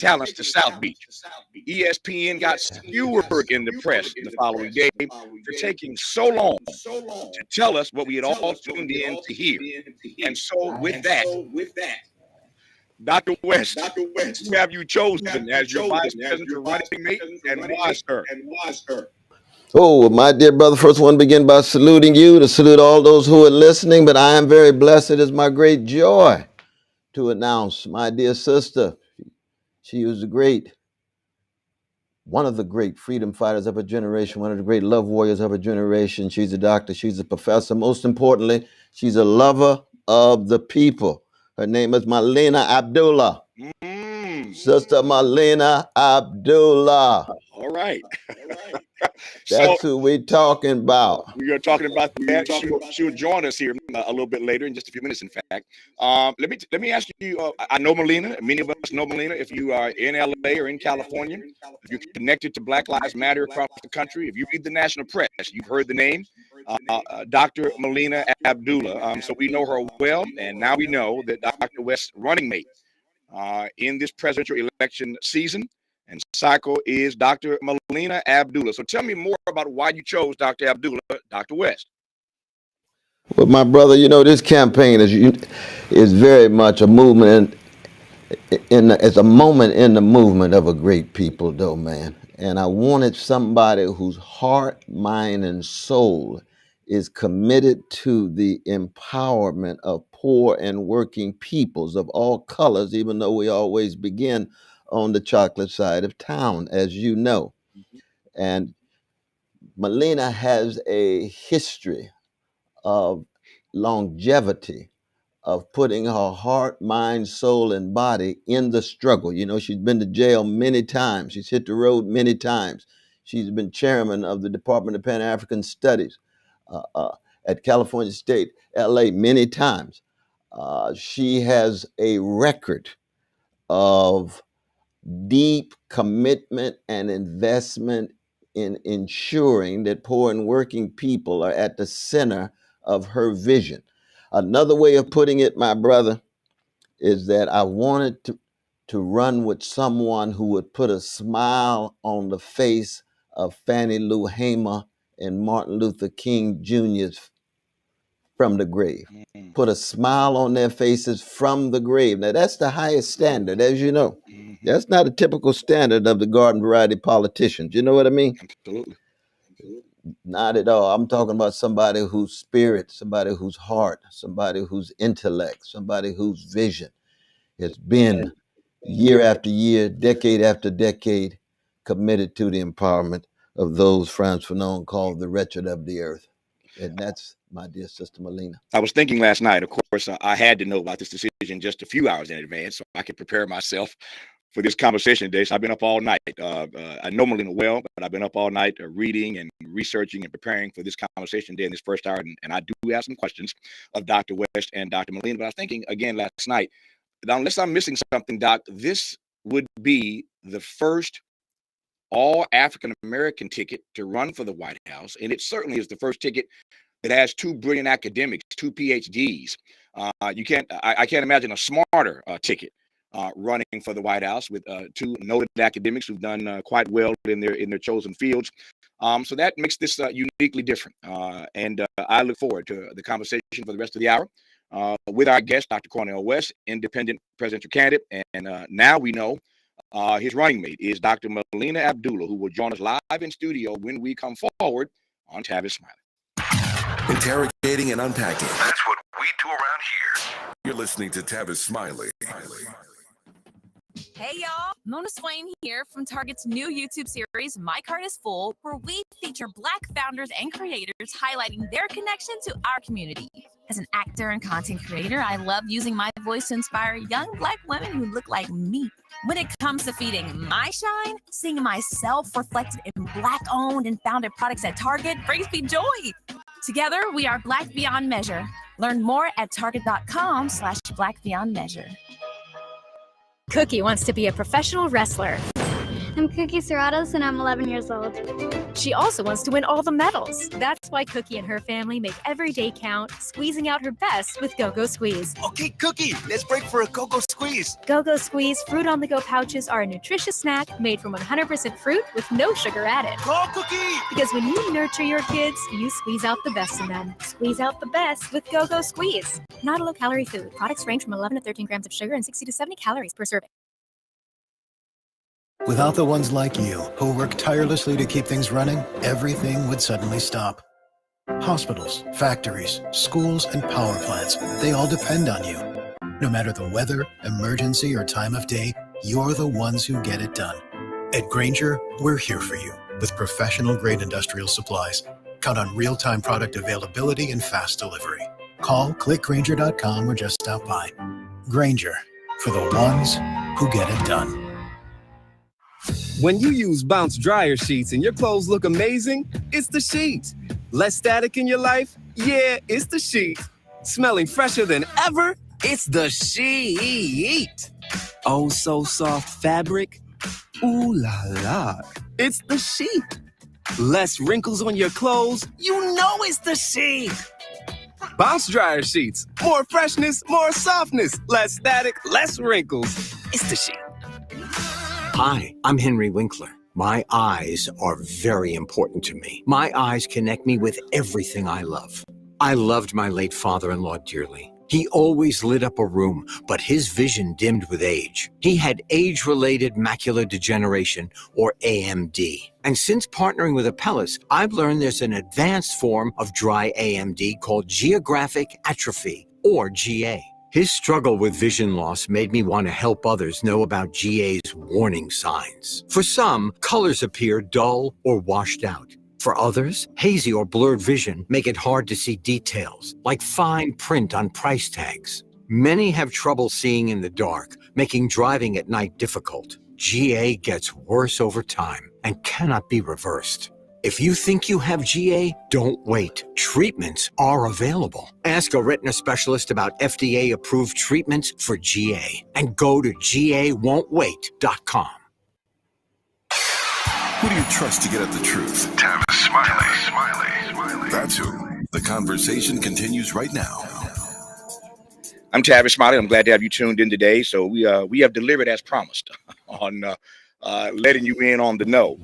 talents to South Beach. ESPN got skewered in the press the following day for taking so long to tell us what we had all tuned in to hear. And so with that, Dr. West, who have you chosen as your vice president for running mate, and why, sir? Oh, my dear brother, first I want to begin by saluting you, to salute all those who are listening, but I am very blessed. It is my great joy to announce my dear sister. She was one of the great freedom fighters of her generation, one of the great love warriors of her generation. She's a doctor, she's a professor. Most importantly, she's a lover of the people. Her name is Melina Abdullah. Sister Melina Abdullah. All right. That's who we're talking about. We are talking about that. She'll join us here a little bit later, in just a few minutes, in fact. Let me ask you, I know Melina. Many of us know Melina. If you are in LA or in California, if you're connected to Black Lives Matter across the country, if you read the national press, you've heard the name, Dr. Melina Abdullah. So we know her well, and now we know that Dr. West's running mate in this presidential election season and cycle is Dr. Melina Abdullah. So tell me more about why you chose Dr. Abdullah, Dr. West. Well, my brother, you know, this campaign is very much a movement, it's a moment in the movement of a great people, though, man. And I wanted somebody whose heart, mind, and soul is committed to the empowerment of poor and working peoples of all colors, even though we always begin on the chocolate side of town, as you know. And Melina has a history of longevity, of putting her heart, mind, soul, and body in the struggle. You know, she's been to jail many times. She's hit the road many times. She's been chairman of the Department of Pan-African Studies at California State, LA, many times. She has a record of deep commitment and investment in ensuring that poor and working people are at the center of her vision. Another way of putting it, my brother, is that I wanted to run with someone who would put a smile on the face of Fannie Lou Hamer and Martin Luther King Jr.'s from the grave. Put a smile on their faces from the grave. Now, that's the highest standard, as you know. That's not a typical standard of the garden variety politicians. You know what I mean? Absolutely. Not at all. I'm talking about somebody whose spirit, somebody whose heart, somebody whose intellect, somebody whose vision has been year after year, decade after decade, committed to the empowerment of those Frantz Fanon called the wretched of the earth. And that's my dear sister Melina. I was thinking last night, of course, I had to know about this decision just a few hours in advance so I could prepare myself for this conversation today. So I've been up all night. I know Melina well, but I've been up all night reading and researching and preparing for this conversation today in this first hour. And I do have some questions of Dr. West and Dr. Melina. But I was thinking again last night, unless I'm missing something, Doc, this would be the first all African-American ticket to run for the White House. And it certainly is the first ticket that has two brilliant academics, two PhDs. I can't imagine a smarter ticket running for the White House with two noted academics who've done quite well in their chosen fields. So that makes this uniquely different. And I look forward to the conversation for the rest of the hour with our guest, Dr. Cornel West, independent presidential candidate. And now we know his running mate is Dr. Melina Abdullah, who will join us live in studio when we come forward on Tavis Smiley. Interrogating and unpacking. That's what we do around here. You're listening to Tavis Smiley. Hey y'all, Mona Swain here from Target's new YouTube series, My Cart is Full, where we feature Black founders and creators highlighting their connection to our community. As an actor and content creator, I love using my voice to inspire young Black women who look like me. When it comes to feeding my shine, seeing myself reflected in Black-owned and founded products at Target brings me joy. Together, we are Black Beyond Measure. Learn more at target.com/Black Beyond Measure. Cookie wants to be a professional wrestler. I'm Cookie Serratos and I'm 11 years old. She also wants to win all the medals. That's why Cookie and her family make every day count, squeezing out her best with Go-Go Squeeze. Okay, Cookie, let's break for a Go-Go Squeeze. Go-Go Squeeze fruit on-the-go pouches are a nutritious snack made from 100% fruit with no sugar added. Go, Cookie! Because when you nurture your kids, you squeeze out the best in them. Squeeze out the best with Go-Go Squeeze. Not a low-calorie food. Products range from 11 to 13 grams of sugar and 60 to 70 calories per serving. Without the ones like you, who work tirelessly to keep things running, everything would suddenly stop. Hospitals, factories, schools, and power plants, they all depend on you. No matter the weather, emergency, or time of day, you're the ones who get it done. At Grainger, we're here for you with professional-grade industrial supplies. Count on real-time product availability and fast delivery. Call, click Grainger.com, or just stop by. Grainger, for the ones who get it done. When you use Bounce dryer sheets and your clothes look amazing, it's the sheet. Less static in your life? Yeah, it's the sheet. Smelling fresher than ever? It's the sheet. Oh, so soft fabric? Ooh la la. It's the sheet. Less wrinkles on your clothes? You know it's the sheet. Bounce dryer sheets. More freshness, more softness. Less static, less wrinkles. It's the sheet. Hi, I'm Henry Winkler. My eyes are very important to me. My eyes connect me with everything I love. I loved my late father-in-law dearly. He always lit up a room, but his vision dimmed with age. He had age-related macular degeneration, or AMD. And since partnering with Apellis, I've learned there's an advanced form of dry AMD called geographic atrophy, or GA. His struggle with vision loss made me want to help others know about GA's warning signs. For some, colors appear dull or washed out. For others, hazy or blurred vision make it hard to see details, like fine print on price tags. Many have trouble seeing in the dark, making driving at night difficult. GA gets worse over time and cannot be reversed. If you think you have GA, don't wait. Treatments are available. Ask a retina specialist about FDA-approved treatments for GA and go to GAWon'tWait.com. Who do you trust to get at the truth? Tavis Smiley. That's who. The conversation continues right now. I'm Tavis Smiley. I'm glad to have you tuned in today. So we have delivered as promised on letting you in on the know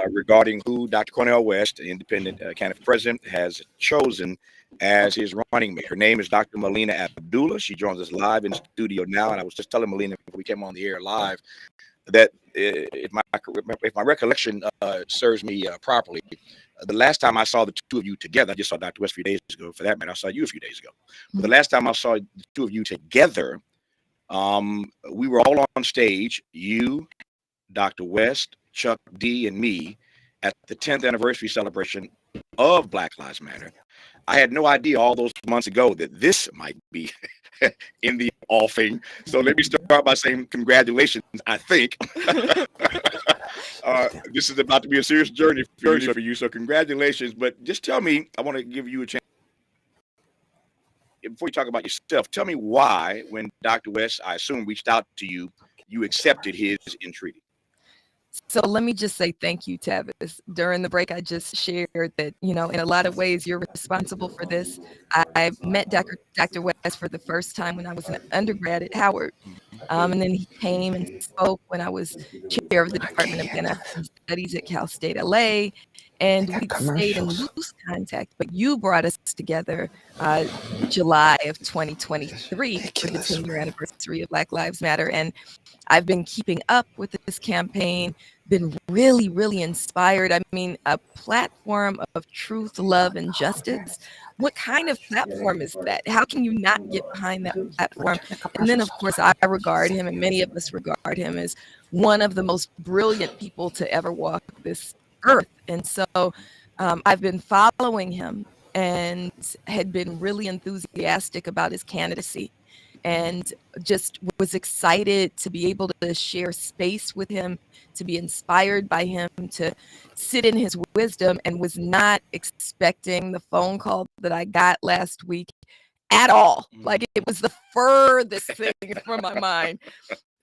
regarding who Dr. Cornel West, the independent candidate president, has chosen as his running mate. Her name is Dr. Melina Abdullah. She joins us live in the studio now. And I was just telling Melina before we came on the air live that if my recollection serves me properly, the last time I saw the two of you together, I just saw Dr. West a few days ago. For that matter, I saw you a few days ago. But the last time I saw the two of you together, we were all on stage, you, Dr. West, Chuck D, and me, at the 10th anniversary celebration of Black Lives Matter. I had no idea all those months ago that this might be in the offing. So let me start by saying congratulations, I think. This is about to be a serious journey for you, so congratulations. But just tell me, I want to give you a chance. Before you talk about yourself, tell me why, when Dr. West, I assume, reached out to you, you accepted his entreaty. So let me just say thank you, Tavis. During the break, I just shared that, in a lot of ways, you're responsible for this. I met Dr. West for the first time when I was an undergrad at Howard. And then he came and spoke when I was chair of the Department of Pan-African Studies at Cal State LA. And we stayed in loose contact, but you brought us together July of 2023 for the 10-year anniversary of Black Lives Matter. And I've been keeping up with this campaign, been really, really inspired. I mean, a platform of truth, love, and justice. What kind of platform is that? How can you not get behind that platform? And then, of course, I regard him, and many of us regard him, as one of the most brilliant people to ever walk this earth. And so I've been following him and had been really enthusiastic about his candidacy, and just was excited to be able to share space with him, to be inspired by him, to sit in his wisdom, and was not expecting the phone call that I got last week at all. Like, it was the furthest thing from my mind.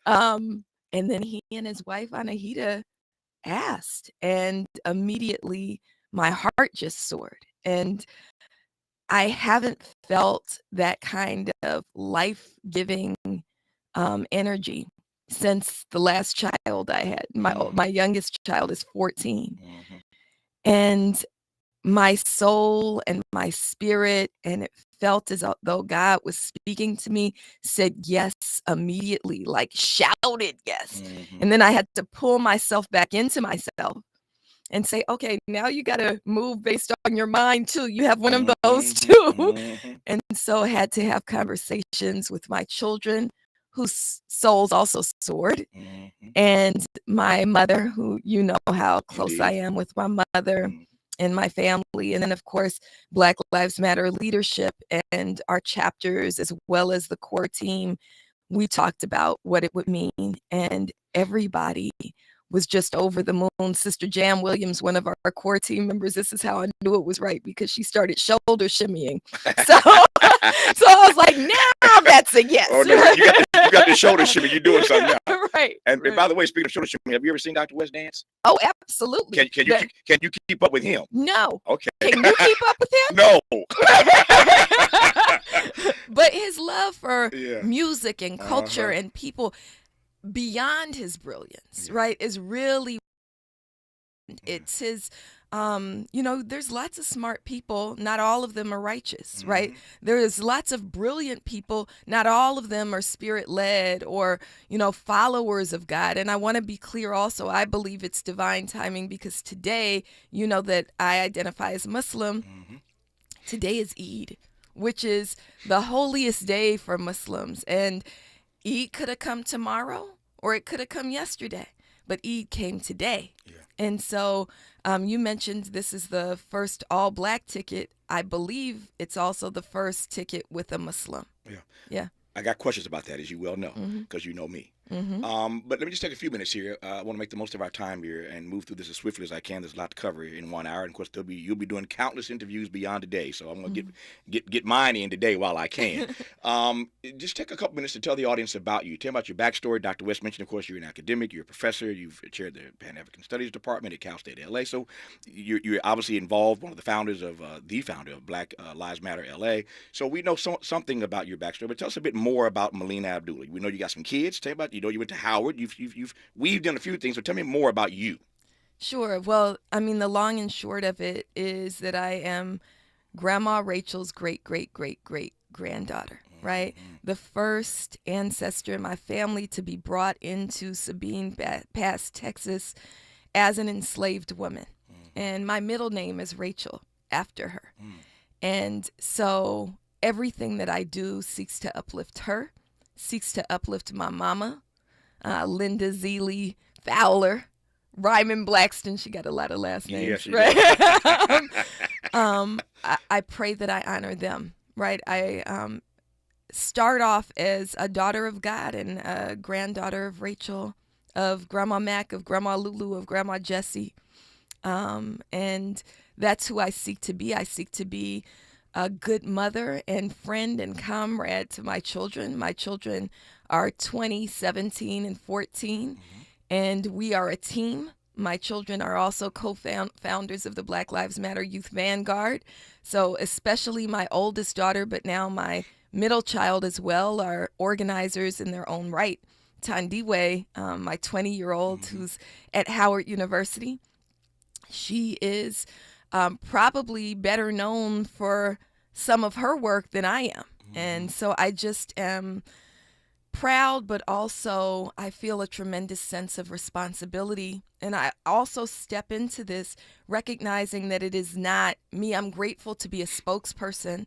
And then he and his wife, Anahita, asked, and immediately my heart just soared. And I haven't felt that kind of life-giving energy since the last child I had. My youngest child is 14. And my soul and my spirit, and it felt as though God was speaking to me, said yes immediately, like shouted yes. And then I had to pull myself back into myself and say, okay, now you got to move based on your mind too. You have one of those too. And so I had to have conversations with my children, whose souls also soared, and my mother, who, you know how close I am with my mother and my family. And then, of course, Black Lives Matter leadership and our chapters, as well as the core team. We talked about what it would mean, and everybody was just over the moon. Sister Jam Williams, one of our core team members, this is how I knew it was right, because she started shoulder shimmying. So, so I was like, now that's a yes. Oh, no, you got the shoulder shimmy. You're doing something now. Right. And by the way, speaking of shoulder shimmy, have you ever seen Dr. West dance? Oh, absolutely. Can you keep up with him? No. Okay. Can you keep up with him? No. But his love for Yeah. music and culture and people beyond his brilliance, right, is really, it's his, you know, there's lots of smart people, not all of them are righteous, right? There's lots of brilliant people, not all of them are spirit-led or, you know, followers of God. And I want to be clear also, I believe it's divine timing, because today, you know that I identify as Muslim. Today is Eid, which is the holiest day for Muslims. And Eid could have come tomorrow, or it could have come yesterday, but Eid came today. And so you mentioned this is the first all-Black ticket. I believe it's also the first ticket with a Muslim. Yeah. I got questions about that, as you well know, because you know me. But let me just take a few minutes here. I want to make the most of our time here and move through this as swiftly as I can. There's a lot to cover in 1 hour, and of course, you'll be doing countless interviews beyond today. So I'm going to get mine in today while I can. Just take a couple minutes to tell the audience about you. Tell them about your backstory. Dr. West mentioned, of course, you're an academic, you're a professor, you've chaired the Pan-African Studies Department at Cal State LA. So you're obviously involved, one of the founders of the founder of Black Lives Matter LA. So we know something about your backstory, but tell us a bit more about Melina Abdullah. We know you got some kids. Tell me about, you know, you went to Howard. You've weaved in a few things, but tell me more about you. Sure. Well, I mean, the long and short of it is that I am Grandma Rachel's great-great-great-great-granddaughter, right? The first ancestor in my family to be brought into Sabine Pass, Texas, as an enslaved woman. And my middle name is Rachel, after her. And so everything that I do seeks to uplift her, seeks to uplift my mama, Linda Zeeley Fowler, Ryman Blackston. She got a lot of last names, right? I pray that I honor them, right? I start off as a daughter of God and a granddaughter of Rachel, of Grandma Mac, of Grandma Lulu, of Grandma Jessie. And that's who I seek to be. I seek to be a good mother and friend and comrade to my children. My children are 20, 17, and 14, and we are a team. My children are also co-founders of the Black Lives Matter Youth Vanguard. So especially my oldest daughter, but now my middle child as well, are organizers in their own right. Tandiwe, my 20-year-old who's at Howard University, she is probably better known for some of her work than I am. And so I just am proud, but also I feel a tremendous sense of responsibility. And I also step into this recognizing that it is not me. I'm grateful to be a spokesperson,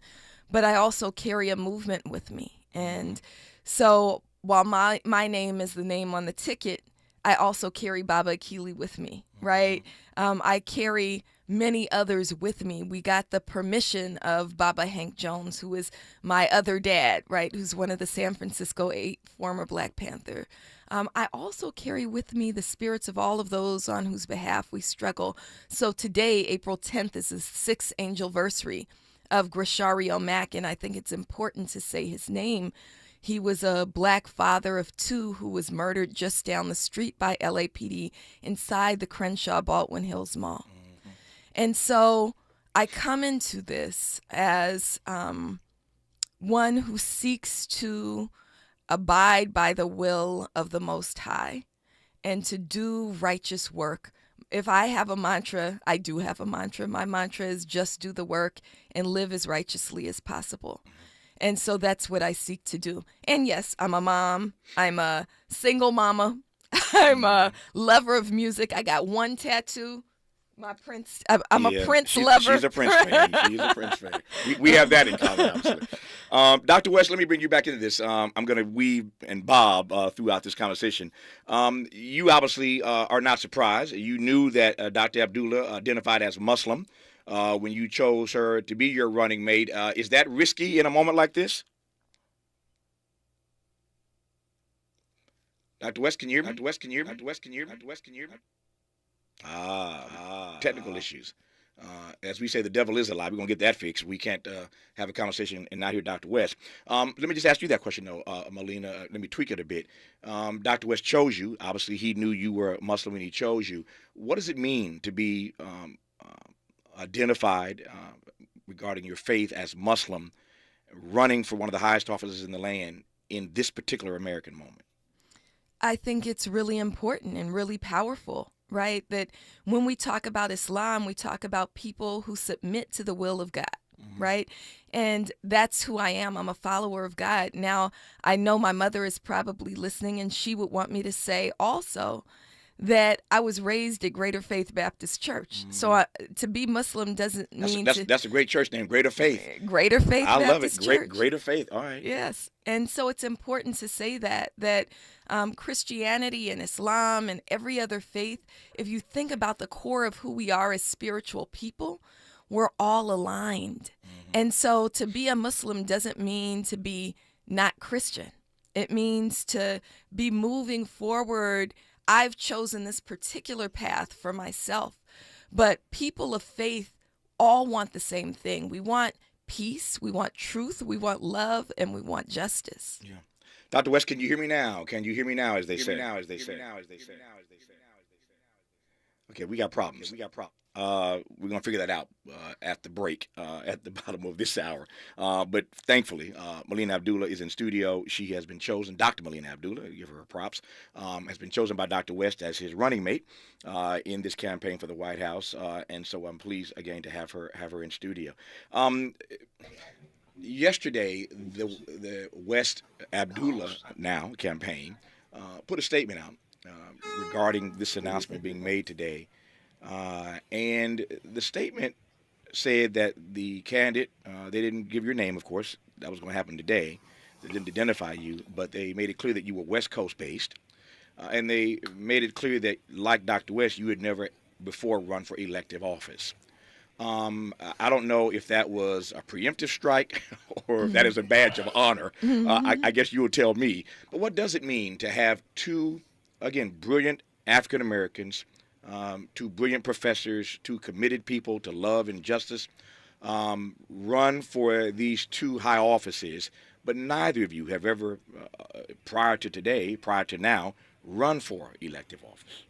but I also carry a movement with me. And so while my name is the name on the ticket, I also carry Baba Akili with me, right? I carry many others with me. We got the permission of Baba Hank Jones, who is my other dad, right? Who's one of the San Francisco 8 former Black Panther. I also carry with me the spirits of all of those on whose behalf we struggle. So today, April 10th, is the 6th angelversary of Grishario Mack, and I think it's important to say his name. He was a black father of 2 who was murdered just down the street by LAPD inside the Crenshaw Baldwin Hills Mall. And so I come into this as one who seeks to abide by the will of the Most High and to do righteous work. If I have a mantra, I do have a mantra. My mantra is just do the work and live as righteously as possible. And so that's what I seek to do. And yes, I'm a mom. I'm a single mama. I'm a lover of music. I got 1 tattoo. My Prince. I'm a Prince lover. She's a Prince fan. She's a Prince fan. We have that in common, obviously. Dr. West, let me bring you back into this. I'm going to weave and bob throughout this conversation. You obviously are not surprised. You knew that Dr. Abdullah identified as Muslim when you chose her to be your running mate. Is that risky in a moment like this? Dr. West, can you hear me? Dr. West, can you hear me? Dr. West, can you hear me? Dr. West, can you hear me? Technical issues. As we say, the devil is a lie. We're going to get that fixed. We can't have a conversation and not hear Dr. West. Let me just ask you that question, though, Melina. Let me tweak it a bit. Dr. West chose you. Obviously, he knew you were Muslim when he chose you. What does it mean to be identified regarding your faith as Muslim, running for one of the highest offices in the land in this particular American moment? I think it's really important and really powerful, right? That when we talk about Islam, we talk about people who submit to the will of God, right? And that's who I am. I'm a follower of God. Now, I know my mother is probably listening, and she would want me to say also that I was raised at Greater Faith Baptist Church. So to be Muslim doesn't mean that's a great church name, Greater Faith. Greater Faith I Baptist love it. Church. Greater Faith. All right. Yes. And so it's important to say that Christianity and Islam and every other faith, if you think about the core of who we are as spiritual people, we're all aligned. And so to be a Muslim doesn't mean to be not Christian. It means to be moving forward. I've chosen this particular path for myself, but people of faith all want the same thing. We want peace, we want truth, we want love, and we want justice. Yeah. Dr. West, can you hear me now? Can you hear me now, as they say? Okay, we got problems. We're going to figure that out at the break, at the bottom of this hour. But thankfully, Melina Abdullah is in studio. She has been chosen, Dr. Melina Abdullah, give her props, has been chosen by Dr. West as his running mate in this campaign for the White House. And so I'm pleased, again, to have her in studio. Yesterday, the West Abdullah Now campaign put a statement out regarding this announcement being made today. And the statement said that the candidate, they didn't give your name, of course. That was going to happen today. They didn't identify you, but they made it clear that you were West Coast based. And they made it clear that, like Dr. West, you had never before run for elective office. I don't know if that was a preemptive strike or if that is a badge of honor. I guess you will tell me. But what does it mean to have 2, again, brilliant African Americans, 2 brilliant professors, 2 committed people to love and justice, run for these 2 high offices, but neither of you have ever, prior to now, run for elective office?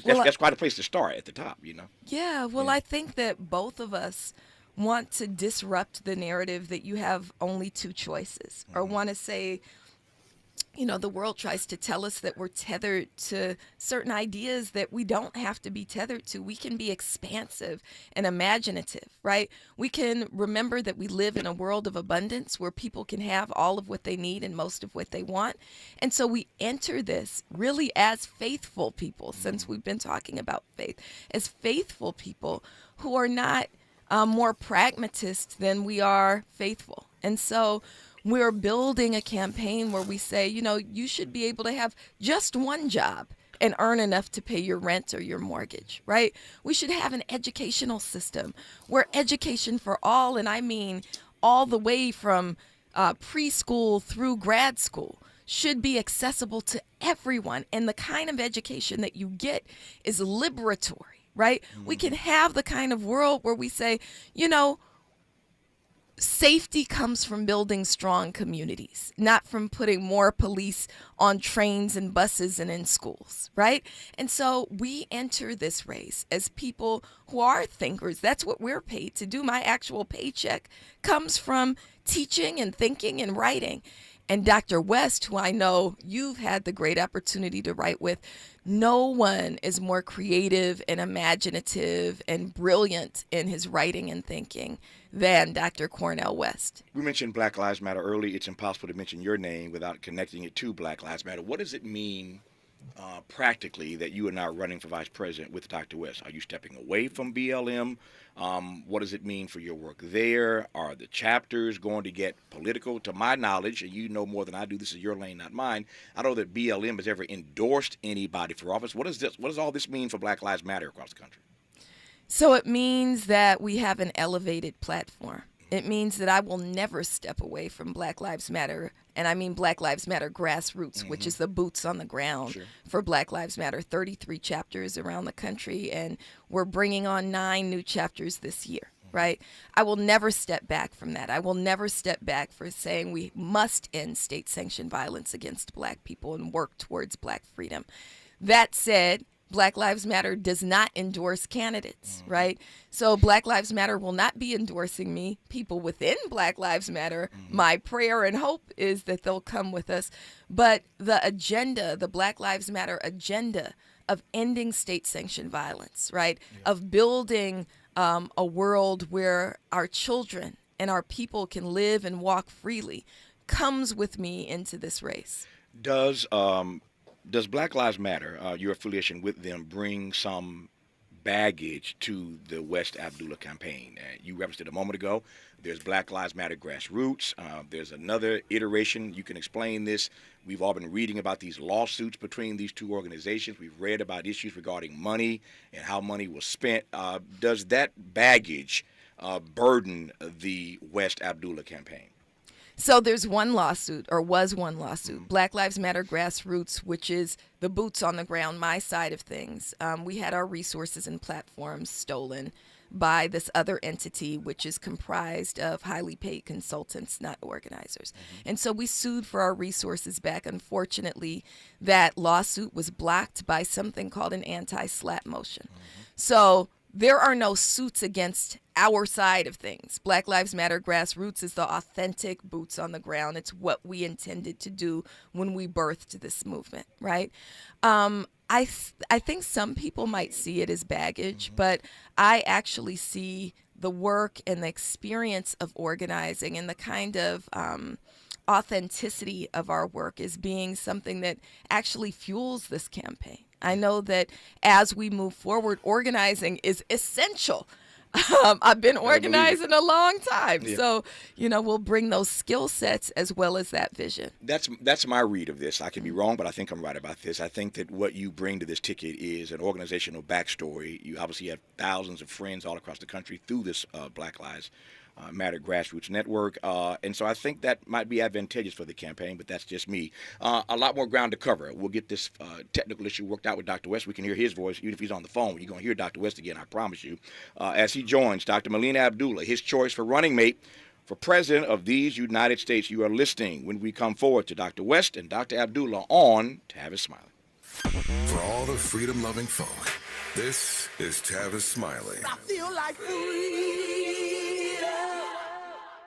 That's quite a place to start at the top, you know? Yeah, well, I think that both of us want to disrupt the narrative that you have only 2 choices, or want to say, you know, the world tries to tell us that we're tethered to certain ideas that we don't have to be tethered to. We can be expansive and imaginative, right? We can remember that we live in a world of abundance where people can have all of what they need and most of what they want. And so we enter this really as faithful people, since we've been talking about faith, as faithful people who are not more pragmatist than we are faithful. And so we're building a campaign where we say, you know, you should be able to have just one job and earn enough to pay your rent or your mortgage, right? We should have an educational system where education for all, and I mean all the way from preschool through grad school, should be accessible to everyone. And the kind of education that you get is liberatory, right? We can have the kind of world where we say, you know, safety comes from building strong communities, not from putting more police on trains and buses and in schools, right? And so we enter this race as people who are thinkers. That's what we're paid to do. My actual paycheck comes from teaching and thinking and writing. And Dr. West, who I know you've had the great opportunity to write with, no one is more creative and imaginative and brilliant in his writing and thinking than Dr. Cornel West. We mentioned Black Lives Matter early. It's impossible to mention your name without connecting it to Black Lives Matter. What does it mean practically that you are now running for vice president with Dr. West? Are you stepping away from BLM? What does it mean for your work there? Are the chapters going to get political? To my knowledge, and you know more than I do, this is your lane, not mine. I don't know that BLM has ever endorsed anybody for office. What does all this mean for Black Lives Matter across the country? So it means that we have an elevated platform. It means that I will never step away from Black Lives Matter, and I mean Black Lives Matter grassroots, which is the boots on the ground for Black Lives Matter, 33 chapters around the country, and we're bringing on 9 new chapters this year, right? I will never step back from that. I will never step back for saying we must end state-sanctioned violence against Black people and work towards Black freedom. That said, Black Lives Matter does not endorse candidates, right? So Black Lives Matter will not be endorsing me. People within Black Lives Matter, my prayer and hope is that they'll come with us. But the agenda, the Black Lives Matter agenda of ending state-sanctioned violence, right? Of building a world where our children and our people can live and walk freely comes with me into this race. Does Black Lives Matter, your affiliation with them, bring some baggage to the West Abdullah campaign? You referenced it a moment ago. There's Black Lives Matter grassroots. There's another iteration. You can explain this. We've all been reading about these lawsuits between these two organizations. We've read about issues regarding money and how money was spent. Does that baggage burden the West Abdullah campaign? So there's one lawsuit, or was one lawsuit, Black Lives Matter Grassroots, which is the boots on the ground, my side of things. We had our resources and platforms stolen by this other entity, which is comprised of highly paid consultants, not organizers. And so we sued for our resources back. Unfortunately, that lawsuit was blocked by something called an anti-SLAPP motion. So there are no suits against our side of things. Black Lives Matter Grassroots is the authentic boots on the ground. It's what we intended to do when we birthed this movement, right? I think some people might see it as baggage, but I actually see the work and the experience of organizing and the kind of authenticity of our work as being something that actually fuels this campaign. I know that as we move forward, organizing is essential. I've been organizing a long time. So, we'll bring those skill sets as well as that vision. That's my read of this. I can be wrong, but I think I'm right about this. I think that what you bring to this ticket is an organizational backstory. You obviously have thousands of friends all across the country through this Black Lives Matter Grassroots Network. And so I think that might be advantageous for the campaign, but that's just me. A lot more ground to cover. We'll get this technical issue worked out with Dr. West. We can hear his voice, even if he's on the phone. You're going to hear Dr. West again, I promise you, as he joins Dr. Melina Abdullah, his choice for running mate for President of these United States. You are listening when we come forward to Dr. West and Dr. Abdullah on Tavis Smiley. For all the freedom-loving folk, this is Tavis Smiley. I feel like freedom.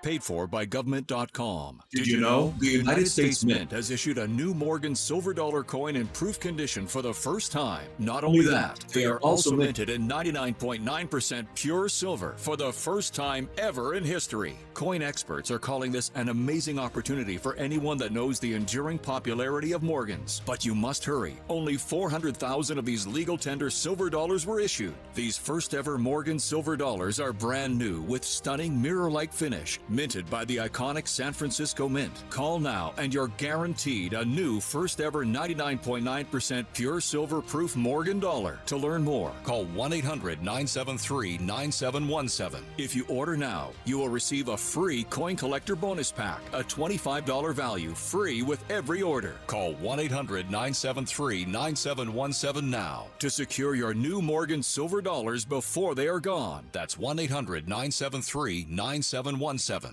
Paid for by government.com. Did you know the United States Mint has issued a new Morgan silver dollar coin in proof condition for the first time? Not only that, they are also minted in 99.9% pure silver for the first time ever in history. Coin experts are calling this an amazing opportunity for anyone that knows the enduring popularity of Morgans. But you must hurry. Only 400,000 of these legal tender silver dollars were issued. These first ever Morgan silver dollars are brand new with stunning mirror-like finish, minted by the iconic San Francisco Mint. Call now and you're guaranteed a new first ever 99.9% pure silver proof Morgan dollar. To learn more, call 1-800-973-9717. If you order now, you will receive a free coin collector bonus pack, a $25 value, free with every order. Call 1-800-973-9717 now to secure your new Morgan silver dollars before they are gone. That's 1-800-973-9717.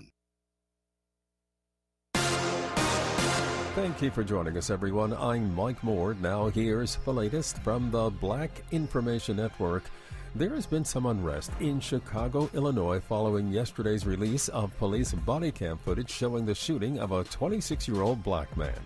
Thank you for joining us, everyone. I'm Mike Moore. Now here's the latest from the Black Information Network. There has been some unrest in Chicago, Illinois, following yesterday's release of police body cam footage showing the shooting of a 26-year-old black man.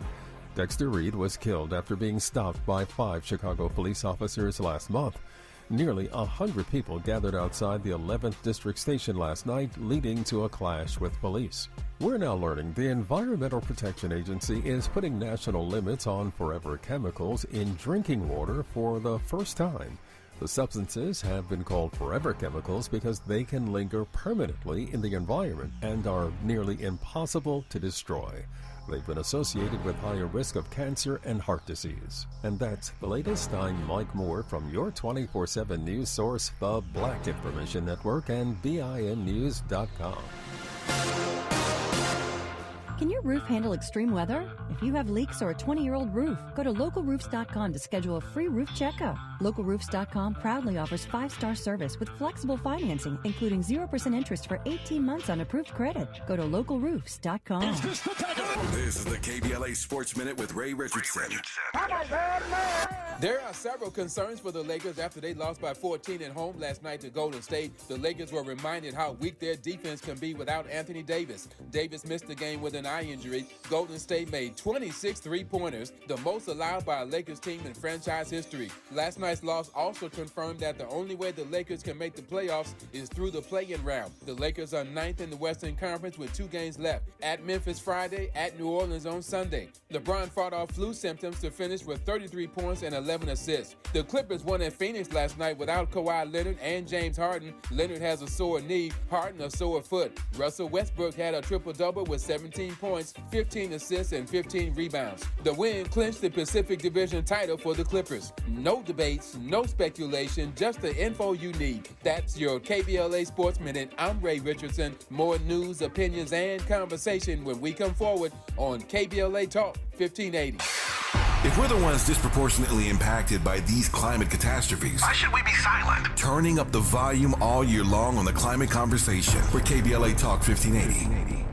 Dexter Reed was killed after being stopped by 5 Chicago police officers last month. Nearly 100 people gathered outside the 11th District Station last night, leading to a clash with police. We're now learning the Environmental Protection Agency is putting national limits on forever chemicals in drinking water for the first time. The substances have been called forever chemicals because they can linger permanently in the environment and are nearly impossible to destroy. They've been associated with higher risk of cancer and heart disease. And that's the latest. I'm Mike Moore from your 24/7 news source, the Black Information Network and BINnews.com. Can your roof handle extreme weather? If you have leaks or a 20-year-old roof, go to localroofs.com to schedule a free roof checkup. Localroofs.com proudly offers 5-star service with flexible financing, including 0% interest for 18 months on approved credit. Go to localroofs.com. This is the KBLA Sports Minute with Ray Richardson. There are several concerns for the Lakers after they lost by 14 at home last night to Golden State. The Lakers were reminded how weak their defense can be without Anthony Davis. Davis missed the game with an eye injury. Golden State made 26 three-pointers, the most allowed by a Lakers team in franchise history. Last night's loss also confirmed that the only way the Lakers can make the playoffs is through the play-in round. The Lakers are 9th in the Western Conference with 2 games left. At Memphis Friday, at New Orleans on Sunday. LeBron fought off flu symptoms to finish with 33 points and 11 assists. The Clippers won at Phoenix last night without Kawhi Leonard and James Harden. Leonard has a sore knee, Harden a sore foot. Russell Westbrook had a triple-double with 17 points, 15 assists, and 15 rebounds. The win clinched the Pacific Division title for the Clippers. No debates, no speculation, just the info you need. That's your KBLA Sports Minute. I'm Ray Richardson. More news, opinions, and conversation when we come forward on KBLA Talk 1580. If we're the ones disproportionately impacted by these climate catastrophes, why should we be silent? Turning up the volume all year long on the climate conversation for KBLA Talk 1580.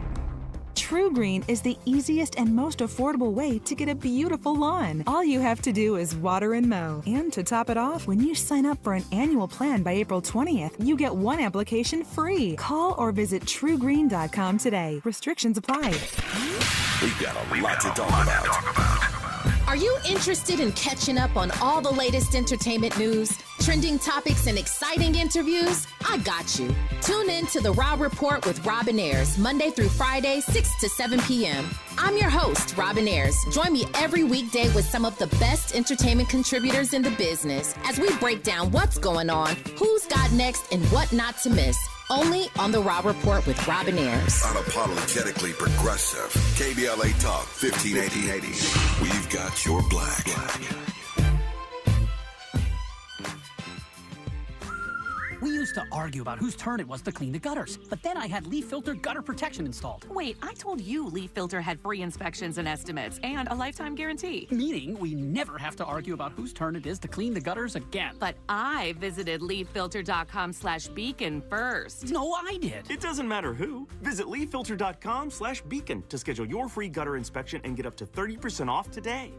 True Green is the easiest and most affordable way to get a beautiful lawn. All you have to do is water and mow. And to top it off, when you sign up for an annual plan by April 20th, you get 1 application free. Call or visit truegreen.com today. Restrictions apply. We've got a lot to talk about. Are you interested in catching up on all the latest entertainment news, trending topics, and exciting interviews? I got you. Tune in to The Raw Report with Robin Ayers, Monday through Friday, 6 to 7 p.m. I'm your host, Robin Ayers. Join me every weekday with some of the best entertainment contributors in the business as we break down what's going on, who's got next, and what not to miss. Only on The Raw Report with Robin Ayers. Unapologetically progressive. KBLA Talk 1580. We've got your black. We used to argue about whose turn it was to clean the gutters, but then I had leaf filter gutter protection installed. Wait, I told you Leaf Filter had free inspections and estimates and a lifetime guarantee. Meaning we never have to argue about whose turn it is to clean the gutters again. But I visited leaffilter.com/beacon first. No, I did. It doesn't matter who. Visit leaffilter.com/beacon to schedule your free gutter inspection and get up to 30% off today.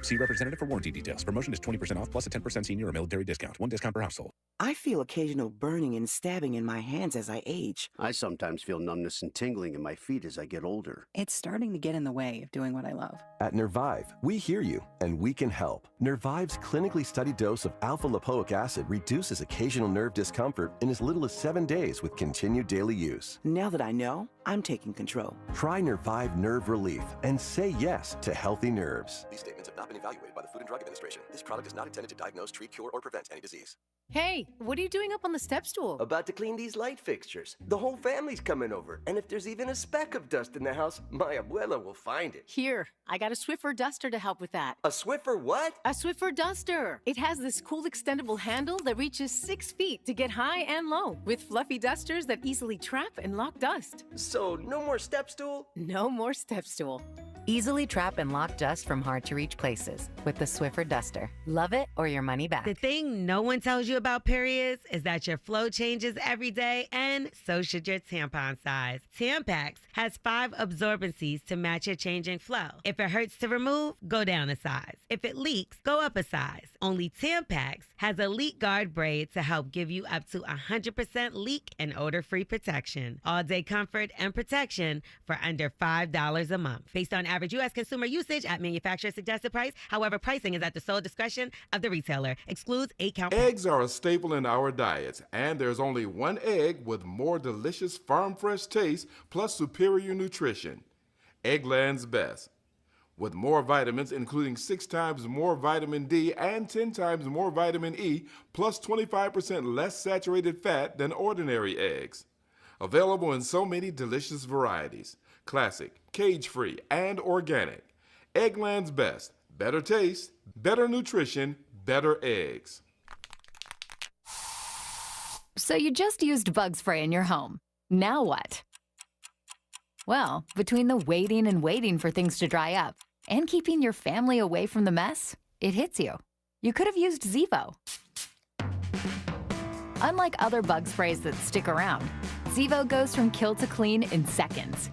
See representative for warranty details. Promotion is 20% off plus a 10% senior or military discount. 1 discount per household. I feel occasional burning and stabbing in my hands as I age. I sometimes feel numbness and tingling in my feet as I get older. It's starting to get in the way of doing what I love. At Nervive, we hear you, and we can help. Nervive's clinically studied dose of alpha-lipoic acid reduces occasional nerve discomfort in as little as 7 days with continued daily use. Now that I know, I'm taking control. Try Nervive Nerve Relief and say yes to healthy nerves. These statements have not been evaluated by the Food and Drug Administration. This product is not intended to diagnose, treat, cure, or prevent any disease. Hey, what are you doing up on the step stool? About to clean these light fixtures. The whole family's coming over, and if there's even a speck of dust in the house, my abuela will find it. Here, I got a Swiffer duster to help with that. A Swiffer what? A Swiffer duster. It has this cool extendable handle that reaches 6 feet to get high and low, with fluffy dusters that easily trap and lock dust. So, no more step stool? No more step stool. Easily trap and lock dust from hard-to-reach places with the Swiffer Duster. Love it or your money back. The thing no one tells you about periods is that your flow changes every day, and so should your tampon size. Tampax has 5 absorbencies to match your changing flow. If it hurts to remove, go down a size. If it leaks, go up a size. Only Tampax has a leak guard braid to help give you up to 100% leak and odor-free protection. All-day comfort and protection for under $5 a month. Based on average U.S. consumer usage at manufacturer suggested price. However, pricing is at the sole discretion of the retailer. Excludes 8-count. Eggs are a staple in our diets, and there's only one egg with more delicious farm fresh taste plus superior nutrition. Eggland's Best. With more vitamins, including 6 times more vitamin D and 10 times more vitamin E, plus 25% less saturated fat than ordinary eggs. Available in so many delicious varieties. Classic, cage-free, and organic. Eggland's Best. Better taste, better nutrition, better eggs. So you just used bug spray in your home. Now what? Well, between the waiting for things to dry up and keeping your family away from the mess, it hits you. You could have used Zevo. Unlike other bug sprays that stick around, Zevo goes from kill to clean in seconds.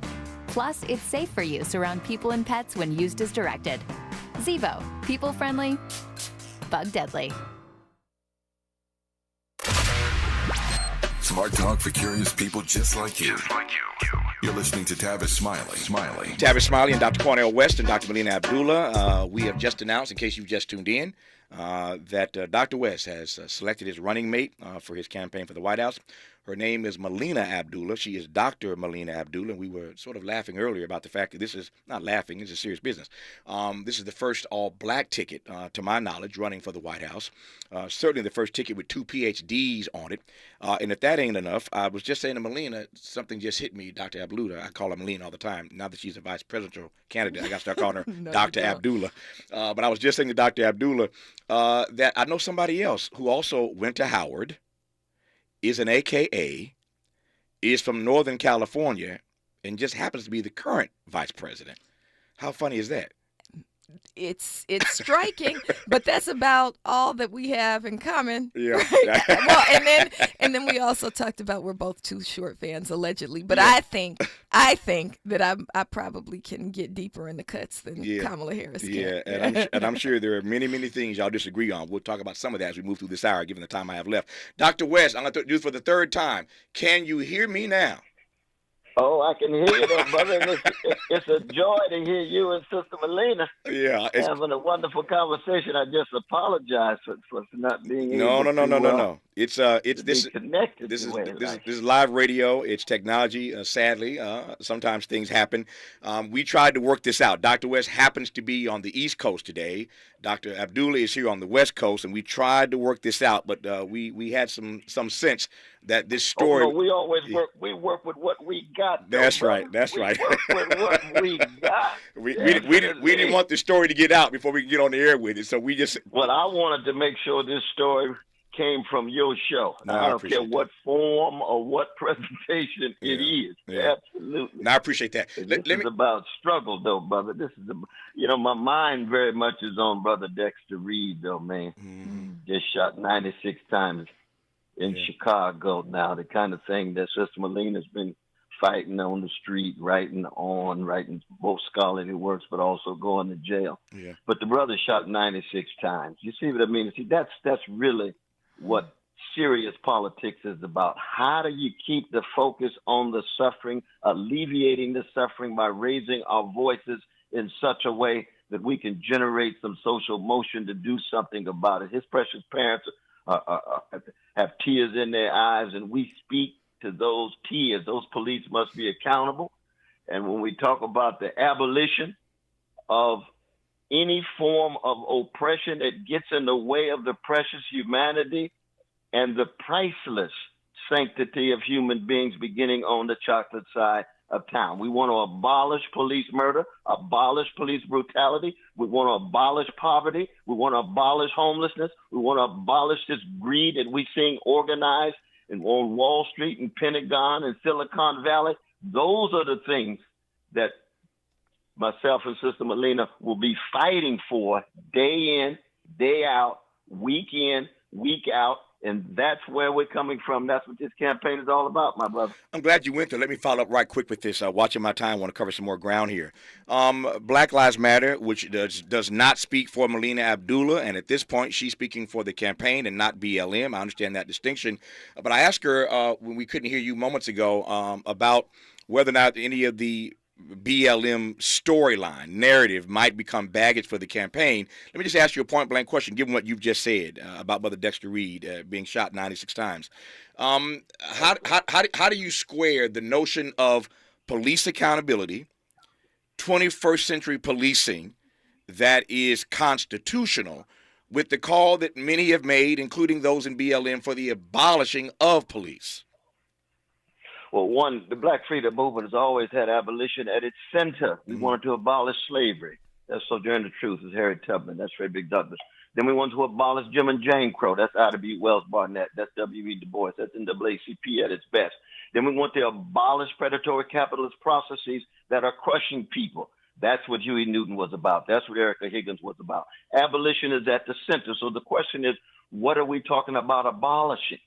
Plus, it's safe for use around people and pets when used as directed. Zevo, people-friendly, bug-deadly. Smart talk for curious people just like you. You're listening to Tavis Smiley. Tavis Smiley and Dr. Cornel West and Dr. Melina Abdullah. We have just announced, in case you've just tuned in, that Dr. West has selected his running mate for his campaign for the White House. Her name is Melina Abdullah. She is Dr. Melina Abdullah. And we were sort of laughing earlier about the fact that this is not laughing, this is serious business. This is the first all-black ticket, to my knowledge, running for the White House. Certainly the first ticket with 2 PhDs on it. And if that ain't enough, I was just saying to Melina, something just hit me, Dr. Abdullah. I call her Melina all the time. Now that she's a vice presidential candidate, I got to start calling her No, Dr. you don't. Abdullah. But I was just saying to Dr. Abdullah that I know somebody else who also went to Howard, is an AKA, is from Northern California, and just happens to be the current vice president. How funny is that? It's striking, but that's about all that we have in common. Yeah. Right? Well, and then we also talked about we're both Too Short fans allegedly, but Yeah. I think that I probably can get deeper in the cuts than Yeah. Kamala Harris can. Yeah, and I'm sure there are many things y'all disagree on. We'll talk about some of that as we move through this hour, given the time I have left. Dr. West, I'm going to do this for the 3rd time. Can you hear me now? Oh, I can hear you, though, brother. And it's a joy to hear you and Sister Melina having a wonderful conversation. I just apologize for not being able No. It's this connected. This is live radio. It's technology. Sadly, sometimes things happen. We tried to work this out. Dr. West happens to be on the East Coast today. Dr. Abdullah is here on the West Coast, and we tried to work this out, but we had some sense that this story. Oh, no, we always work. We work with what we got. That's right. That's right. Work with what we got. we didn't want the story to get out before we could get on the air with it, so we just. Well, I wanted to make sure this story came from your show. No, I I don't appreciate care what form or what presentation it is. Yeah. Absolutely. No, I appreciate that. This is about struggle, though, brother. This is, my mind very much is on Brother Dexter Reed, though, man. Just shot 96 times in Chicago now, the kind of thing that Sister Melina's been fighting on the street, writing both scholarly works, but also going to jail. Yeah. But the brother shot 96 times. You see what I mean? See, that's really what serious politics is about. How do you keep the focus on the suffering, alleviating the suffering by raising our voices in such a way that we can generate some social motion to do something about it? His precious parents have tears in their eyes, and we speak to those tears. Those police must be accountable. And when we talk about the abolition of any form of oppression that gets in the way of the precious humanity and the priceless sanctity of human beings beginning on the chocolate side of town. We want to abolish police murder, abolish police brutality. We want to abolish poverty. We want to abolish homelessness. We want to abolish this greed that we're seeing organized on Wall Street and Pentagon and Silicon Valley. Those are the things that myself and Sister Melina will be fighting for day in, day out, week in, week out. And that's where we're coming from. That's what this campaign is all about, my brother. I'm glad you went there. Let me follow up right quick with this. Watching my time, I want to cover some more ground here. Black Lives Matter, which does not speak for Melina Abdullah, and at this point, she's speaking for the campaign and not BLM. I understand that distinction. But I asked her when we couldn't hear you moments ago about whether or not any of the BLM storyline narrative might become baggage for the campaign. Let me just ask you a point-blank question, given what you've just said about Brother Dexter Reed being shot 96 times. How do you square the notion of police accountability, 21st century policing that is constitutional, with the call that many have made, including those in BLM, for the abolishing of police? Well, one, the Black Freedom Movement has always had abolition at its center. We wanted to abolish slavery. That's Sojourner Truth. That's Harriet Tubman. That's Frederick Douglass. Then we wanted to abolish Jim and Jane Crow. That's Ida B. Wells Barnett. That's W.E. Du Bois. That's NAACP at its best. Then we want to abolish predatory capitalist processes that are crushing people. That's what Huey Newton was about. That's what Erica Higgins was about. Abolition is at the center. So the question is, what are we talking about abolishing?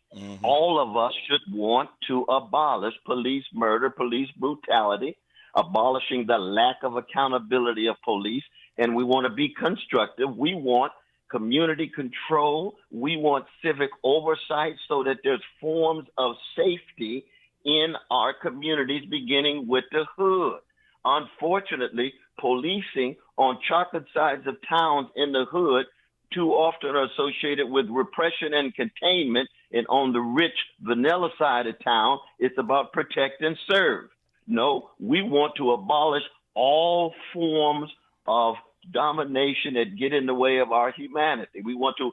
All of us should want to abolish police murder, police brutality, abolishing the lack of accountability of police, and we want to be constructive. We want community control. We want civic oversight so that there's forms of safety in our communities, beginning with the hood. Unfortunately, policing on chocolate sides of towns in the hood too often are associated with repression and containment, and on the rich vanilla side of town, it's about protect and serve. No, we want to abolish all forms of domination that get in the way of our humanity. We want to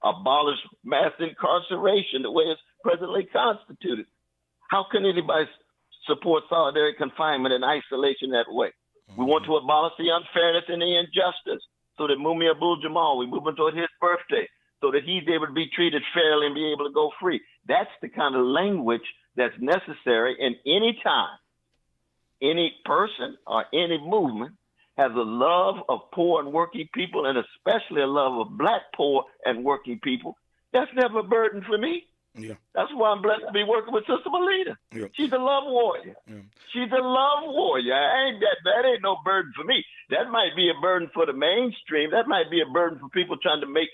abolish mass incarceration the way it's presently constituted. How can anybody support solitary confinement and isolation that way? We want to abolish the unfairness and the injustice, so that Mumia Abdul-Jamal, we move toward his birthday, so that he's able to be treated fairly and be able to go free. That's the kind of language that's necessary. And any time any person or any movement has a love of poor and working people, and especially a love of Black poor and working people, that's never a burden for me. Yeah. That's why I'm blessed to be working with Sister Melina. Yeah. She's a love warrior. Yeah. She's a love warrior. That ain't no burden for me. That might be a burden for the mainstream. That might be a burden for people trying to make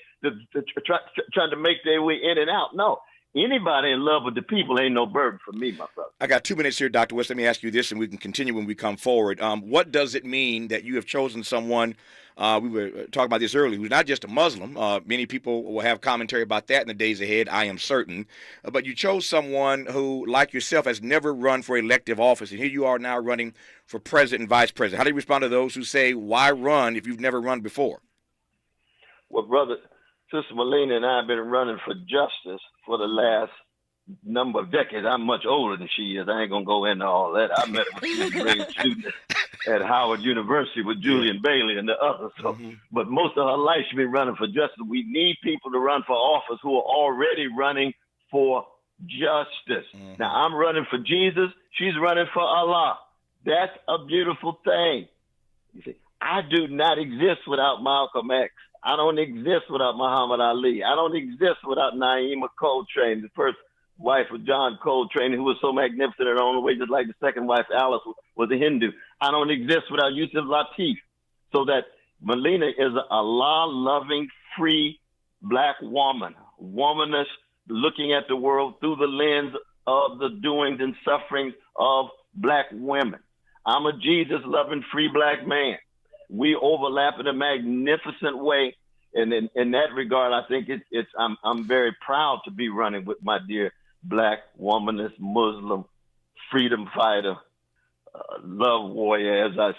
trying to make their way in and out. No. Anybody in love with the people ain't no burden for me, my brother. I got 2 minutes here, Dr. West. Let me ask you this, and we can continue when we come forward. What does it mean that you have chosen someone, we were talking about this earlier, who's not just a Muslim? Many people will have commentary about that in the days ahead, I am certain. But you chose someone who, like yourself, has never run for elective office, and here you are now running for president and vice president. How do you respond to those who say, why run if you've never run before? Well, brother, Sister Melina and I have been running for justice for the last number of decades. I'm much older than she is. I ain't going to go into all that. I met her when she was a grade student at Howard University with Julian Bailey and the others. So, But most of her life she's been running for justice. We need people to run for office who are already running for justice. Now, I'm running for Jesus. She's running for Allah. That's a beautiful thing. You see, I do not exist without Malcolm X. I don't exist without Muhammad Ali. I don't exist without Naima Coltrane, the first wife of John Coltrane, who was so magnificent in her own way, just like the second wife, Alice, was a Hindu. I don't exist without Yusuf Lateef. So that Melina is an Allah-loving, free Black woman, womanist, looking at the world through the lens of the doings and sufferings of Black women. I'm a Jesus-loving, free Black man. We overlap in a magnificent way, and in that regard, I think I'm very proud to be running with my dear Black womanist, Muslim, freedom fighter, love warrior, as I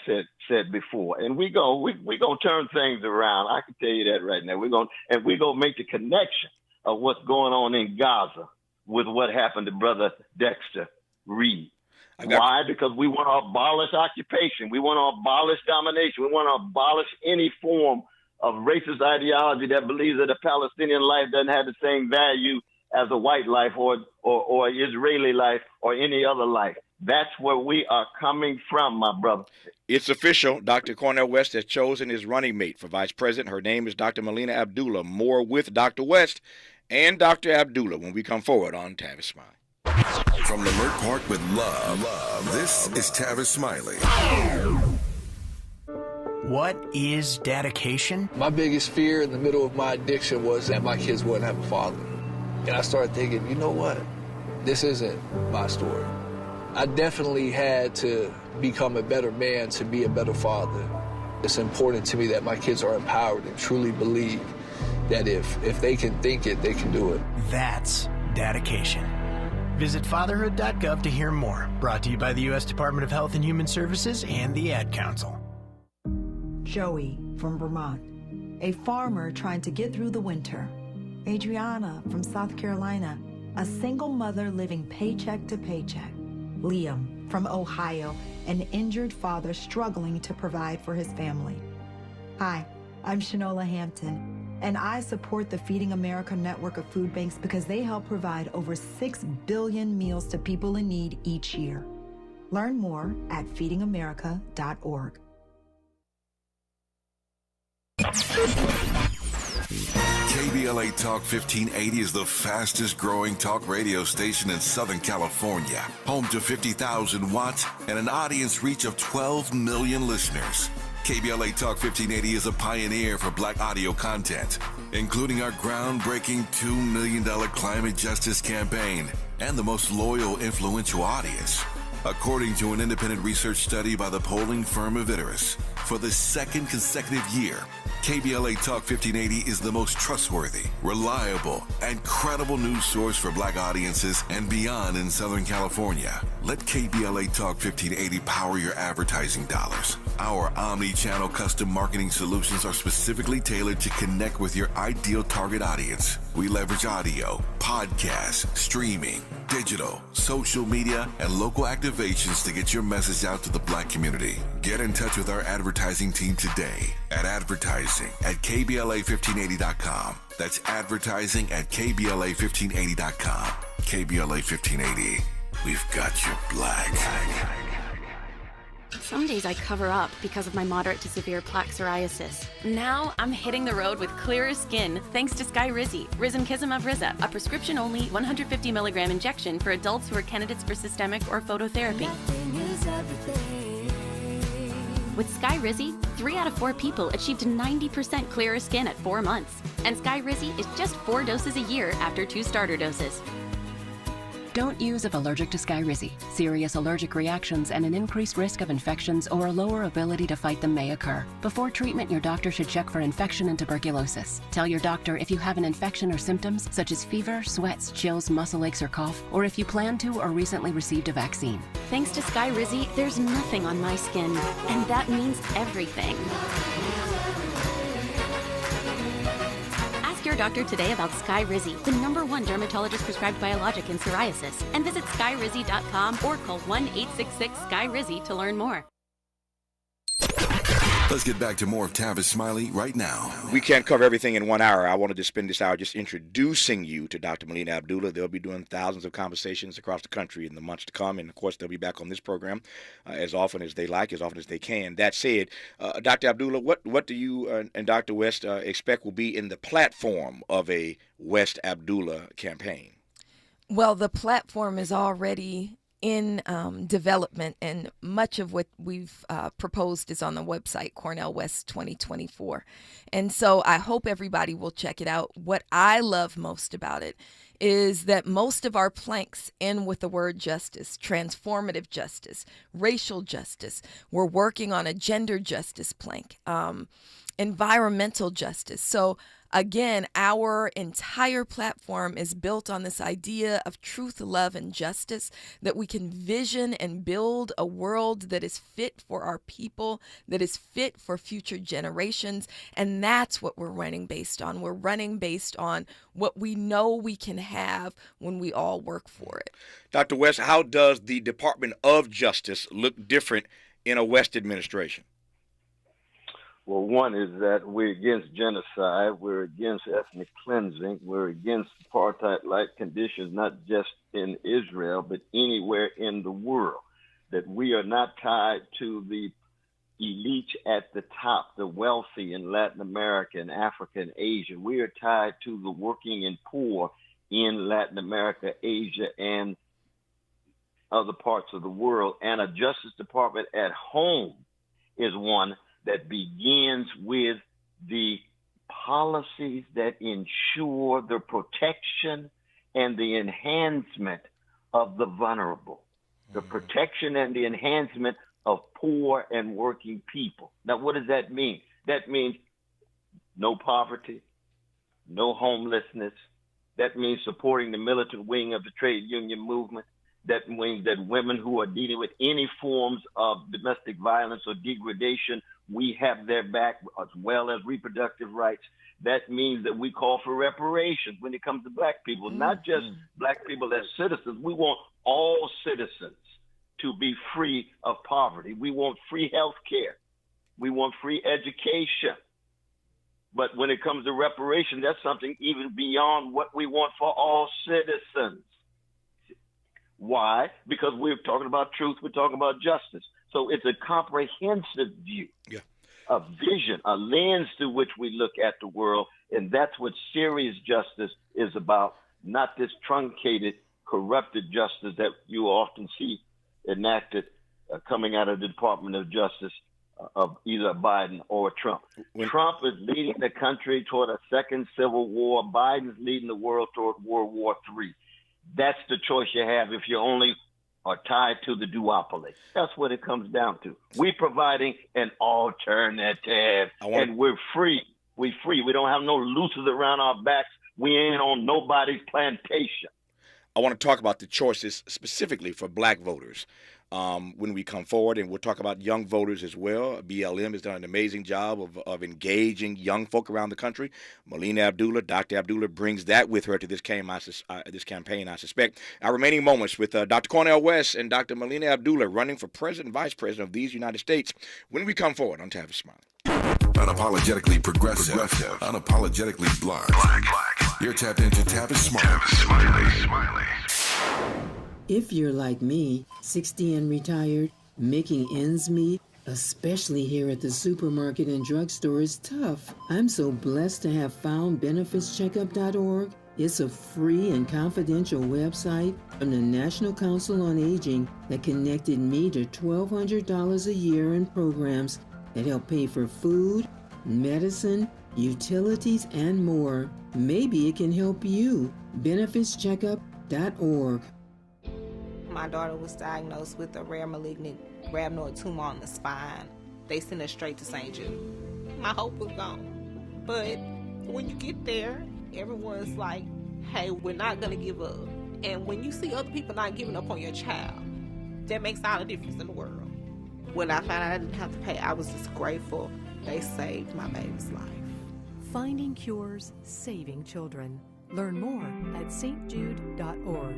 said before. And we gonna turn things around. I can tell you that right now. We're gonna make the connection of what's going on in Gaza with what happened to Brother Dexter Reed. Why? Because we want to abolish occupation. We want to abolish domination. We want to abolish any form of racist ideology that believes that a Palestinian life doesn't have the same value as a white life or Israeli life or any other life. That's where we are coming from, my brother. It's official. Dr. Cornel West has chosen his running mate for vice president. Her name is Dr. Melina Abdullah. More with Dr. West and Dr. Abdullah when we come forward on Tavis Smiley. From Lamert Park with love, this is Tavis Smiley. What is dedication? My biggest fear in the middle of my addiction was that my kids wouldn't have a father. And I started thinking, you know what? This isn't my story. I definitely had to become a better man to be a better father. It's important to me that my kids are empowered and truly believe that if they can think it, they can do it. That's dedication. Visit fatherhood.gov to hear more. Brought to you by the U.S. Department of Health and Human Services and the Ad Council. Joey from Vermont, a farmer trying to get through the winter. Adriana from South Carolina, a single mother living paycheck to paycheck. Liam from Ohio, an injured father struggling to provide for his family. Hi, I'm Shanola Hampton, and I support the Feeding America network of food banks because they help provide over 6 billion meals to people in need each year. Learn more at feedingamerica.org. KBLA Talk 1580 is the fastest growing talk radio station in Southern California. Home to 50,000 watts and an audience reach of 12 million listeners. KBLA Talk 1580 is a pioneer for Black audio content, including our groundbreaking $2 million climate justice campaign and the most loyal, influential audience. According to an independent research study by the polling firm Aviterus, for the second consecutive year, KBLA Talk 1580 is the most trustworthy, reliable, and credible news source for Black audiences and beyond in Southern California. Let KBLA Talk 1580 power your advertising dollars. Our omni-channel custom marketing solutions are specifically tailored to connect with your ideal target audience. We leverage audio, podcasts, streaming, digital, social media, and local activations to get your message out to the Black community. Get in touch with our advertising team today at advertising@kbla1580.com. That's advertising at kbla1580.com. KBLA 1580. We've got your Black. Some days I cover up because of my moderate to severe plaque psoriasis. Now I'm hitting the road with clearer skin thanks to Skyrizi, Risankizumab Riza, a prescription-only 150 milligram injection for adults who are candidates for systemic or phototherapy. With Skyrizi, 3 out of 4 people achieved 90% clearer skin at 4 months. And Skyrizi is just 4 doses a year after 2 starter doses. Don't use if allergic to Skyrizi. Serious allergic reactions and an increased risk of infections or a lower ability to fight them may occur. Before treatment, your doctor should check for infection and tuberculosis. Tell your doctor if you have an infection or symptoms such as fever, sweats, chills, muscle aches, or cough, or if you plan to or recently received a vaccine. Thanks to Skyrizi, there's nothing on my skin, and that means everything. Ask your doctor today about Skyrizi, the #1 dermatologist prescribed biologic in psoriasis, and visit skyrizi.com or call 1-866-SKY-RIZZI to learn more. Let's get back to more of Tavis Smiley right now. We can't cover everything in 1 hour. I wanted to spend this hour just introducing you to Dr. Melina Abdullah. They'll be doing thousands of conversations across the country in the months to come. And, of course, they'll be back on this program as often as they like, as often as they can. That said, Dr. Abdullah, what do you and Dr. West expect will be in the platform of a West Abdullah campaign? Well, the platform is already in development, and much of what we've proposed is on the website, Cornel West 2024. And so I hope everybody will check it out. What I love most about it is that most of our planks end with the word justice, transformative justice, racial justice. We're working on a gender justice plank, environmental justice. So again, our entire platform is built on this idea of truth, love, and justice, that we can vision and build a world that is fit for our people, that is fit for future generations. And that's what we're running based on. We're running based on what we know we can have when we all work for it. Dr. West, how does the Department of Justice look different in a West administration? Well, one is that we're against genocide, we're against ethnic cleansing, we're against apartheid-like conditions, not just in Israel, but anywhere in the world. that we are not tied to the elite at the top, the wealthy in Latin America and Africa and Asia. We are tied to the working and poor in Latin America, Asia, and other parts of the world. And a Justice Department at home is one that begins with the policies that ensure the protection and the enhancement of the vulnerable, the protection and the enhancement of poor and working people. Now, what does that mean? That means no poverty, no homelessness. That means supporting the militant wing of the trade union movement. That means that women who are dealing with any forms of domestic violence or degradation, we have their back, as well as reproductive rights. That means that we call for reparations when it comes to black people, not just black people as citizens. We want all citizens to be free of poverty. We want free health care. We want free education. But when it comes to reparation, that's something even beyond what we want for all citizens. Why? Because we're talking about truth, we're talking about justice. So it's a comprehensive view, a vision, a lens through which we look at the world, and that's what serious justice is about, not this truncated, corrupted justice that you often see enacted coming out of the Department of Justice of either Biden or Trump. Trump is leading the country toward a second civil war. Biden's leading the world toward World War III. That's the choice you have if you only are tied to the duopoly. That's what it comes down to. We're providing an alternative, and we're free. We're free. We don't have no nooses around our backs. We ain't on nobody's plantation. I want to talk about the choices specifically for black voters when we come forward, and we'll talk about young voters as well. BLM has done an amazing job of engaging young folk around the country. Melina Abdullah, Dr. Abdullah brings that with her to this campaign, I suspect. Our remaining moments with Dr. Cornel West and Dr. Melina Abdullah running for president and vice president of these United States when we come forward on Tavis Smiley. Unapologetically progressive, unapologetically black. You're tapped into Tavis Smiley. If you're like me, 60 and retired, making ends meet, especially here at the supermarket and drugstore, is tough. I'm so blessed to have found benefitscheckup.org. It's a free and confidential website from the National Council on Aging that connected me to $1,200 a year in programs that help pay for food, medicine, utilities, and more. Maybe it can help you. benefitscheckup.org. My daughter was diagnosed with a rare malignant rhabdoid tumor on the spine. They sent her straight to St. Jude. My hope was gone. But when you get there, everyone's like, hey, we're not going to give up. And when you see other people not giving up on your child, that makes all the difference in the world. When I found out I didn't have to pay, I was just grateful. They saved my baby's life. Finding cures, saving children. Learn more at stjude.org.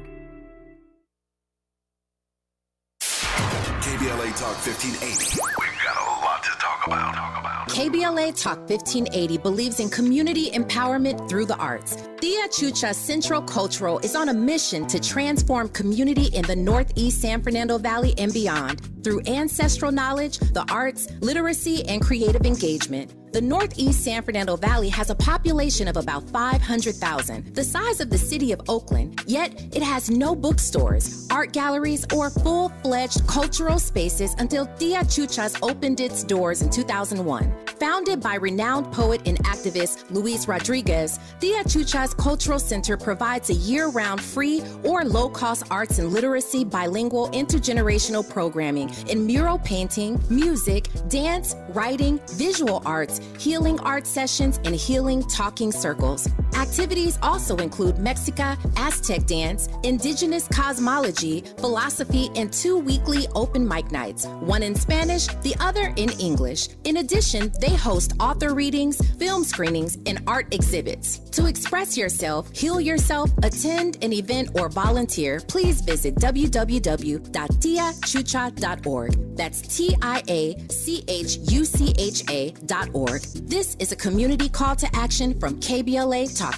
KBLA Talk 1580. We've got a lot to talk about. KBLA Talk 1580 believes in community empowerment through the arts. Tia Chucha Central Cultural is on a mission to transform community in the Northeast San Fernando Valley and beyond through ancestral knowledge, the arts, literacy, and creative engagement. The Northeast San Fernando Valley has a population of about 500,000, the size of the city of Oakland, yet it has no bookstores, art galleries, or full-fledged cultural spaces until Tia Chucha's opened its doors in 2001. Founded by renowned poet and activist Luis Rodriguez, Tia Chucha's Cultural Center provides a year-round free or low-cost arts and literacy bilingual intergenerational programming in mural painting, music, dance, writing, visual arts, healing art sessions, and healing talking circles. Activities also include Mexica, Aztec dance, indigenous cosmology, philosophy, and 2 weekly open mic nights, one in Spanish, the other in English. In addition, they host author readings, film screenings, and art exhibits. To express yourself, heal yourself, attend an event, or volunteer, please visit www.tiachucha.org. That's TIACHUCHA.org. This is a community call to action from KBLA Talk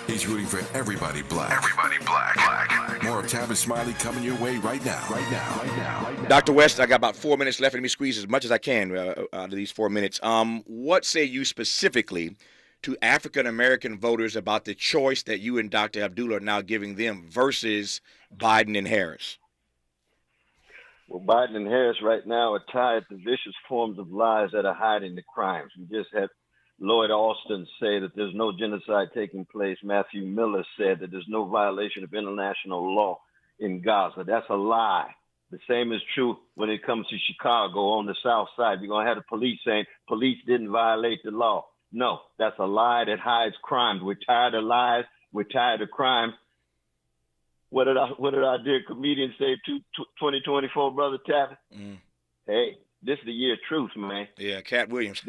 He's rooting for everybody black. Everybody black. More of Tavis Smiley coming your way right now. Dr. West, I got about 4 minutes left. Let me squeeze as much as I can out of these 4 minutes. What say you specifically to African-American voters about the choice that you and Dr. Abdullah are now giving them versus Biden and Harris? Well, Biden and Harris right now are tied to vicious forms of lies that are hiding the crimes. We just had Lloyd Austin say that there's no genocide taking place. Matthew Miller said that there's no violation of international law in Gaza. That's a lie. The same is true when it comes to Chicago on the south side. You're going to have the police saying police didn't violate the law. No, that's a lie that hides crimes. We're tired of lies. We're tired of crime. What did our dear comedian say? 2024, Brother Tavis? Hey, this is the year of truth, man. Yeah, Cat Williams.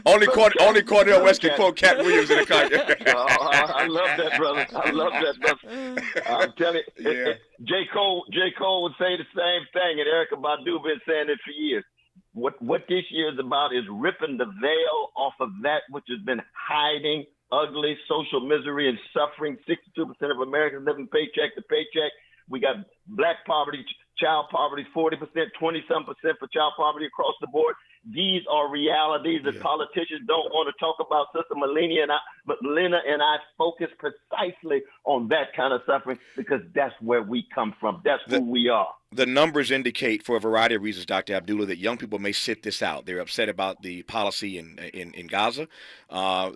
only Cornel West can quote Cat Williams in the car. I love that, brother. I love that, brother. I'm telling you, J. Cole would say the same thing, and Erykah Badu been saying it for years. What this year is about is ripping the veil off of that which has been hiding ugly social misery and suffering. 62% of Americans living paycheck to paycheck. We got black poverty, child poverty, 40%, 20-some% for child poverty across the board. These are realities that politicians don't want to talk about. Sister Melina and I focus precisely on that kind of suffering because that's where we come from. That's who we are. The numbers indicate, for a variety of reasons, Dr. Abdullah, that young people may sit this out. They're upset about the policy in Gaza.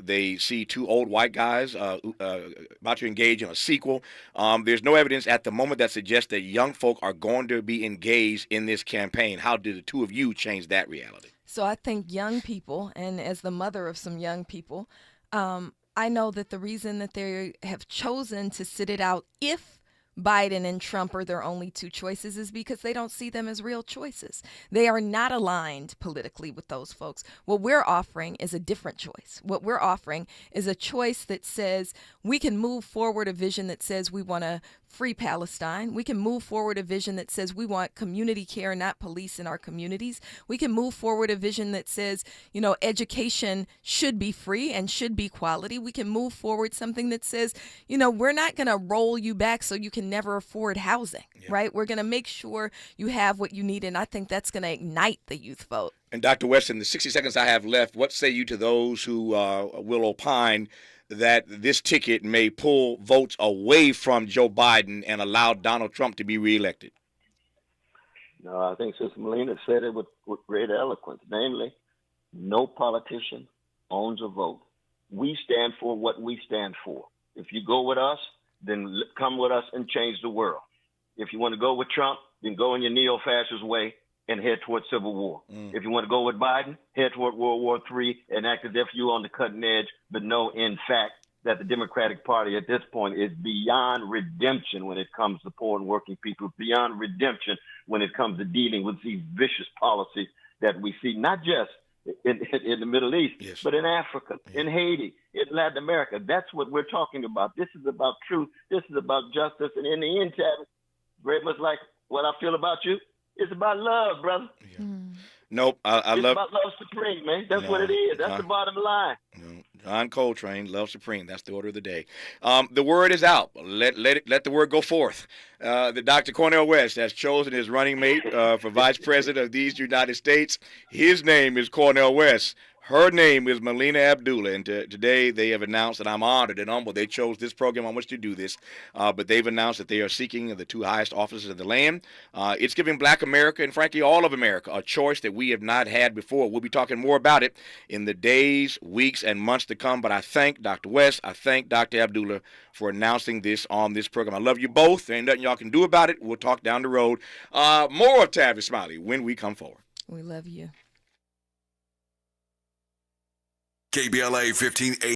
They see two old white guys about to engage in a sequel. There's no evidence at the moment that suggests that young folk are going to be engaged in this campaign. How did the two of you change that reality? So I think young people, and as the mother of some young people, I know that the reason that they have chosen to sit it out, if Biden and Trump are their only two choices, is because they don't see them as real choices. They are not aligned politically with those folks. What we're offering is a different choice. What we're offering is a choice that says we can move forward a vision that says we want to free Palestine. We can move forward a vision that says we want community care, not police in our communities. We can move forward a vision that says, education should be free and should be quality. We can move forward something that says, we're not going to roll you back so you can never afford housing, right? We're going to make sure you have what you need. And I think that's going to ignite the youth vote. And Dr. West, in the 60 seconds I have left, what say you to those who will opine that this ticket may pull votes away from Joe Biden and allow Donald Trump to be reelected? No, I think Sister Melina said it with great eloquence. Namely, no politician owns a vote. We stand for what we stand for. If you go with us, then come with us and change the world. If you want to go with Trump, then go in your neo-fascist way and head towards civil war. If you want to go with Biden, head toward World War III and act as if you're on the cutting edge, but know, in fact, that the Democratic Party at this point is beyond redemption when it comes to poor and working people, beyond redemption when it comes to dealing with these vicious policies that we see, not just in the Middle East, but in Africa, in Haiti, in Latin America. That's what we're talking about. This is about truth. This is about justice. And in the end, Tavis, very much like what I feel about you, it's about love, brother. Nope. It's about love supreme, man. That's what it is. That's the bottom line. John Coltrane, love supreme. That's the order of the day. The word is out. Let the word go forth. The Dr. Cornel West has chosen his running mate for vice president of these United States. His name is Cornel West. Her name is Melina Abdullah, and today they have announced that I'm honored and humbled. They chose this program on which to do this, but they've announced that they are seeking the two highest offices of the land. It's giving Black America, and frankly all of America, a choice that we have not had before. We'll be talking more about it in the days, weeks, and months to come, but I thank Dr. West, I thank Dr. Abdullah for announcing this on this program. I love you both. There ain't nothing y'all can do about it. We'll talk down the road. More of Tavis Smiley when we come forward. We love you. KBLA 1580.